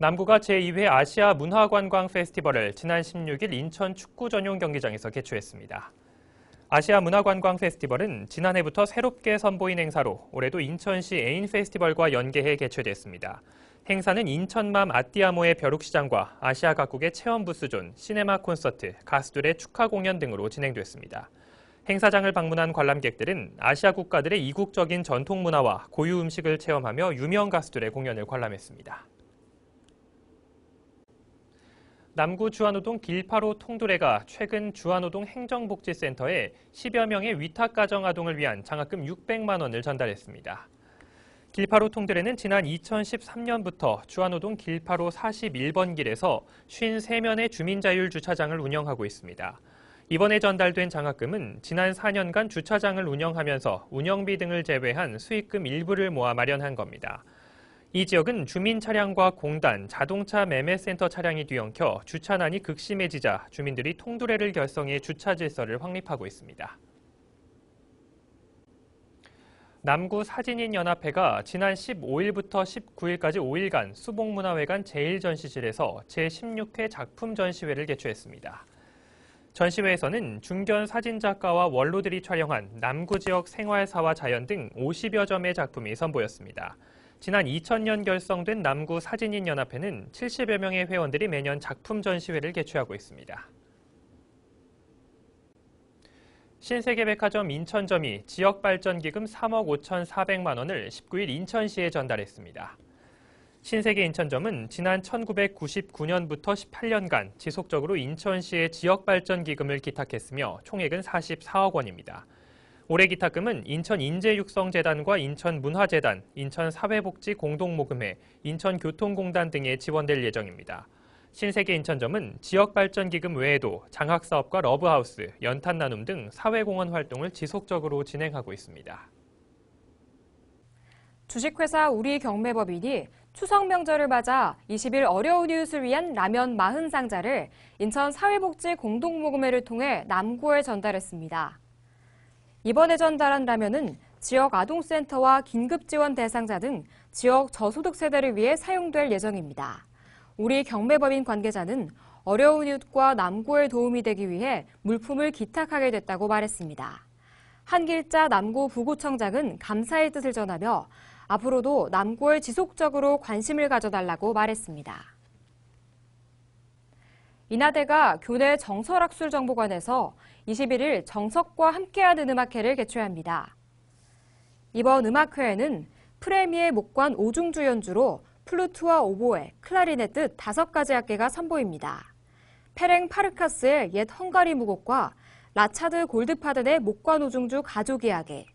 남구가 제2회 아시아 문화관광 페스티벌을 지난 16일 인천 축구 전용 경기장에서 개최했습니다. 아시아 문화관광 페스티벌은 지난해부터 새롭게 선보인 행사로 올해도 인천시 애인 페스티벌과 연계해 개최됐습니다. 행사는 인천맘 아띠아모의 벼룩시장과 아시아 각국의 체험 부스존, 시네마 콘서트, 가수들의 축하 공연 등으로 진행됐습니다. 행사장을 방문한 관람객들은 아시아 국가들의 이국적인 전통 문화와 고유 음식을 체험하며 유명 가수들의 공연을 관람했습니다. 남구 주한호동 길파로 통두레가 최근 주한호동 행정복지센터에 10여 명의 위탁가정 아동을 위한 장학금 600만 원을 전달했습니다. 길파로 통두레는 지난 2013년부터 주한호동 길파로 41번 길에서 53면의 주민자율 주차장을 운영하고 있습니다. 이번에 전달된 장학금은 지난 4년간 주차장을 운영하면서 운영비 등을 제외한 수익금 일부를 모아 마련한 겁니다. 이 지역은 주민 차량과 공단, 자동차 매매센터 차량이 뒤엉켜 주차난이 극심해지자 주민들이 통두레를 결성해 주차 질서를 확립하고 있습니다. 남구 사진인연합회가 지난 15일부터 19일까지 5일간 수복문화회관 제1전시실에서 제16회 작품 전시회를 개최했습니다. 전시회에서는 중견 사진작가와 원로들이 촬영한 남구 지역 생활사와 자연 등 50여 점의 작품이 선보였습니다. 지난 2000년 결성된 남구 사진인연합회는 70여 명의 회원들이 매년 작품 전시회를 개최하고 있습니다. 신세계백화점 인천점이 지역발전기금 3억 5,400만 원을 19일 인천시에 전달했습니다. 신세계 인천점은 지난 1999년부터 18년간 지속적으로 인천시에 지역발전기금을 기탁했으며 총액은 44억 원입니다. 올해 기탁금은 인천인재육성재단과 인천문화재단, 인천사회복지공동모금회, 인천교통공단 등에 지원될 예정입니다. 신세계 인천점은 지역발전기금 외에도 장학사업과 러브하우스, 연탄나눔 등 사회공헌 활동을 지속적으로 진행하고 있습니다. 주식회사 우리경매법인이 추석 명절을 맞아 20일 어려운 이웃을 위한 라면 40상자를 인천 사회복지공동모금회를 통해 남구에 전달했습니다. 이번에 전달한 라면은 지역 아동센터와 긴급지원 대상자 등 지역 저소득 세대를 위해 사용될 예정입니다. 우리 경매법인 관계자는 어려운 이웃과 남구에 도움이 되기 위해 물품을 기탁하게 됐다고 말했습니다. 한길자 남구 부구청장은 감사의 뜻을 전하며 앞으로도 남구에 지속적으로 관심을 가져달라고 말했습니다. 인하대가 교내 정설학술정보관에서 21일 정석과 함께하는 음악회를 개최합니다. 이번 음악회에는 프레미의 목관 5중주 연주로 플루트와 오보에, 클라리넷 등 5가지 악기가 선보입니다. 페랭 파르카스의 옛 헝가리 무곡과 라차드 골드파든의 목관 5중주 가족 이야기,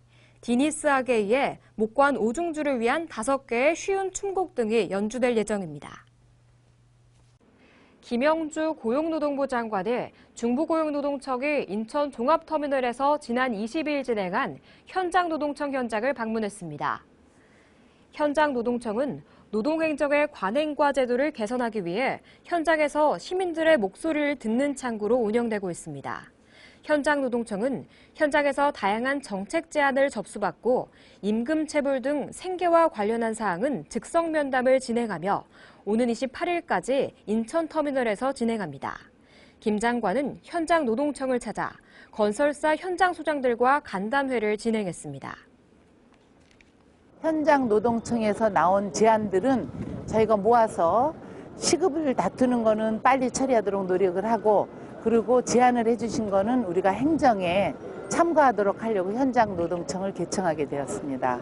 디니스 아게이의 목관 5중주를 위한 5개의 쉬운 춤곡 등이 연주될 예정입니다. 김영주 고용노동부 장관이 중부고용노동청이 인천 종합터미널에서 지난 22일 진행한 현장노동청 현장을 방문했습니다. 현장노동청은 노동행정의 관행과 제도를 개선하기 위해 현장에서 시민들의 목소리를 듣는 창구로 운영되고 있습니다. 현장노동청은 현장에서 다양한 정책 제안을 접수받고 임금체불 등 생계와 관련한 사항은 즉석 면담을 진행하며 오는 28일까지 인천터미널에서 진행합니다. 김 장관은 현장노동청을 찾아 건설사 현장소장들과 간담회를 진행했습니다. 현장노동청에서 나온 제안들은 저희가 모아서 시급을 다투는 거는 빨리 처리하도록 노력을 하고 그리고 제안을 해주신 거는 우리가 행정에 참고하도록 하려고 현장노동청을 개청하게 되었습니다.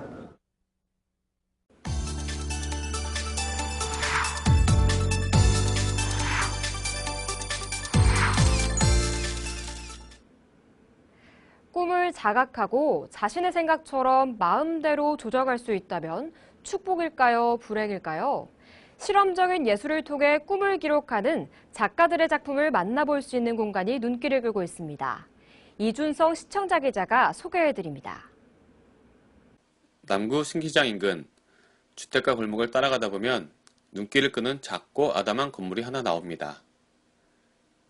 꿈을 자각하고 자신의 생각처럼 마음대로 조정할 수 있다면 축복일까요? 불행일까요? 실험적인 예술을 통해 꿈을 기록하는 작가들의 작품을 만나볼 수 있는 공간이 눈길을 끌고 있습니다. 이준성 시청자 기자가 소개해드립니다. 남구 신기장 인근 주택가 골목을 따라가다 보면 눈길을 끄는 작고 아담한 건물이 하나 나옵니다.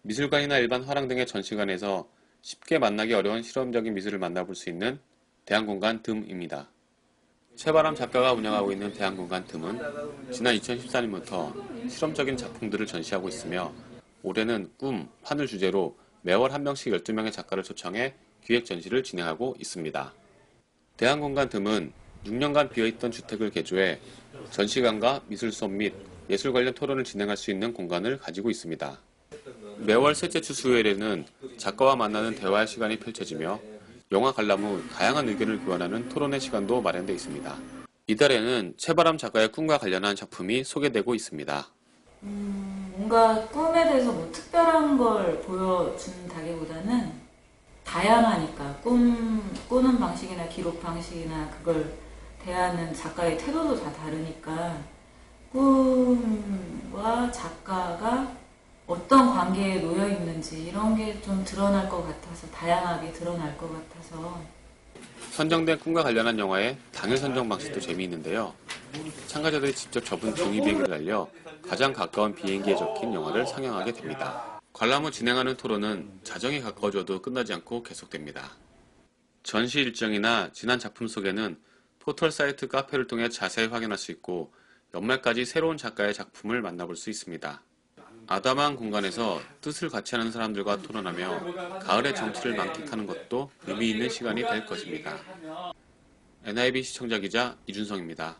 미술관이나 일반 화廊 등의 전시관에서 쉽게 만나기 어려운 실험적인 미술을 만나볼 수 있는 대한공간 듬입니다. 최바람 작가가 운영하고 있는 대한공간 듬은 지난 2014년부터 실험적인 작품들을 전시하고 있으며 올해는 꿈, 판을 주제로 매월 한 명씩 12명의 작가를 초청해 기획 전시를 진행하고 있습니다. 대한공간틈은 6년간 비어있던 주택을 개조해 전시관과 미술 수업 및 예술 관련 토론을 진행할 수 있는 공간을 가지고 있습니다. 매월 셋째 주 수요일에는 작가와 만나는 대화의 시간이 펼쳐지며 영화 관람 후 다양한 의견을 교환하는 토론의 시간도 마련되어 있습니다. 이달에는 최바람 작가의 꿈과 관련한 작품이 소개되고 있습니다. 뭔가 꿈에 대해서 뭐 특별한 걸 보여준다기보다는 다양하니까 꾸는 방식이나 기록 방식이나 그걸 대하는 작가의 태도도 다 다르니까 꿈과 작가가 어떤 관계에 놓여 있는지 이런 게 좀 드러날 것 같아서 다양하게 드러날 것 같아서 선정된 꿈과 관련한 영화의 당일 선정 방식도 재미있는데요. 참가자들이 직접 접은 종이 비행기를 날려 가장 가까운 비행기에 적힌 영화를 상영하게 됩니다. 관람 후 진행하는 토론은 자정이 가까워져도 끝나지 않고 계속됩니다. 전시 일정이나 지난 작품 소개는 포털 사이트 카페를 통해 자세히 확인할 수 있고 연말까지 새로운 작가의 작품을 만나볼 수 있습니다. 아담한 공간에서 뜻을 같이 하는 사람들과 토론하며 가을의 정취를 만끽하는 것도 의미 있는 시간이 될 것입니다. NIB 시청자 기자 이준성입니다.